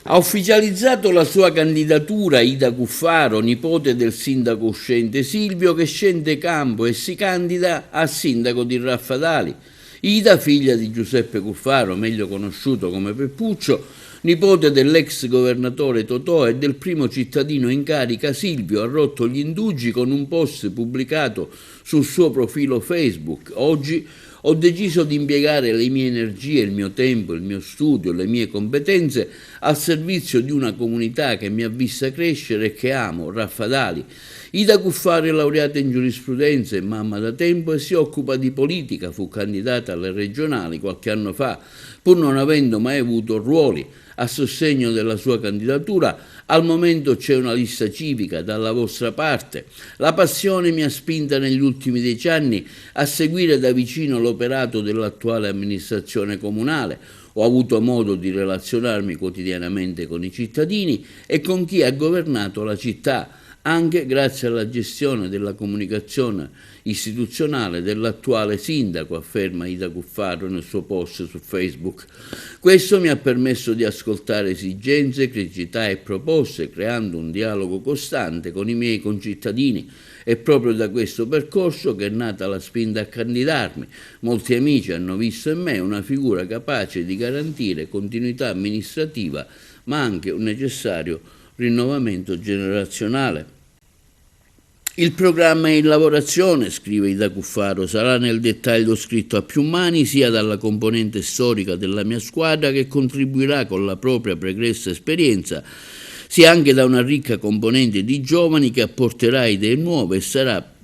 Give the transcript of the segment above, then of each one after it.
Ha ufficializzato la sua candidatura Ida Cuffaro, nipote del sindaco uscente Silvio, che scende campo e si candida a sindaco di Raffadali. Ida, figlia di Giuseppe Cuffaro, meglio conosciuto come Peppuccio, nipote dell'ex governatore Totò e del primo cittadino in carica Silvio, ha rotto gli indugi con un post pubblicato sul suo profilo Facebook. Oggi ho deciso di impiegare le mie energie, il mio tempo, il mio studio, le mie competenze al servizio di una comunità che mi ha vista crescere e che amo, Raffadali. Ida Cuffaro è laureata in giurisprudenza, è mamma da tempo e si occupa di politica. Fu candidata alle regionali qualche anno fa, pur non avendo mai avuto ruoli. A sostegno della sua candidatura, al momento c'è una lista civica dalla vostra parte. La passione mi ha spinta negli ultimi 10 anni a seguire da vicino l'operato dell'attuale amministrazione comunale. Ho avuto modo di relazionarmi quotidianamente con i cittadini e con chi ha governato la città, anche grazie alla gestione della comunicazione istituzionale dell'attuale sindaco, afferma Ida Cuffaro nel suo post su Facebook. Questo mi ha permesso di ascoltare esigenze, criticità e proposte, creando un dialogo costante con i miei concittadini. È proprio da questo percorso che è nata la spinta a candidarmi. Molti amici hanno visto in me una figura capace di garantire continuità amministrativa, ma anche un necessario rinnovamento generazionale. Il programma è in lavorazione, scrive Ida Cuffaro, sarà nel dettaglio scritto a più mani sia dalla componente storica della mia squadra che contribuirà con la propria pregressa esperienza, sia anche da una ricca componente di giovani che apporterà idee nuove e sarà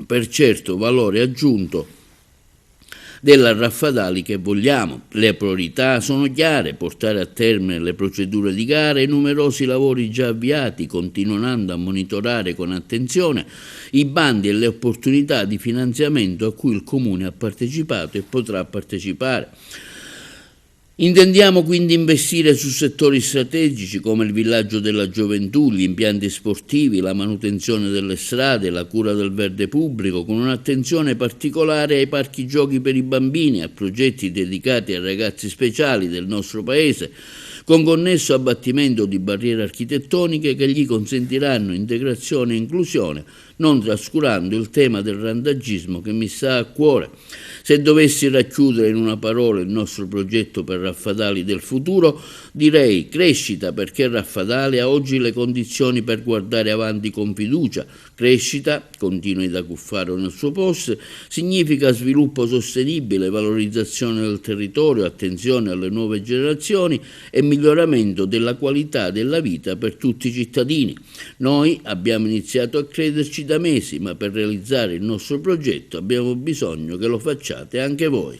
per certo valore aggiunto della Raffadali che vogliamo. Le priorità sono chiare: portare a termine le procedure di gara e i numerosi lavori già avviati, continuando a monitorare con attenzione i bandi e le opportunità di finanziamento a cui il Comune ha partecipato e potrà partecipare. Intendiamo quindi investire su settori strategici come il villaggio della gioventù, gli impianti sportivi, la manutenzione delle strade, la cura del verde pubblico, con un'attenzione particolare ai parchi giochi per i bambini, a progetti dedicati ai ragazzi speciali del nostro paese, con connesso abbattimento di barriere architettoniche che gli consentiranno integrazione e inclusione, non trascurando il tema del randagismo che mi sta a cuore. Se dovessi racchiudere in una parola il nostro progetto per Raffadali del futuro, direi crescita, perché Raffadali ha oggi le condizioni per guardare avanti con fiducia. Crescita, continua Ida Cuffaro nel suo post, significa sviluppo sostenibile, valorizzazione del territorio, attenzione alle nuove generazioni e miglioramento della qualità della vita per tutti i cittadini. Noi abbiamo iniziato a crederci da mesi, ma per realizzare il nostro progetto abbiamo bisogno che lo facciate anche voi.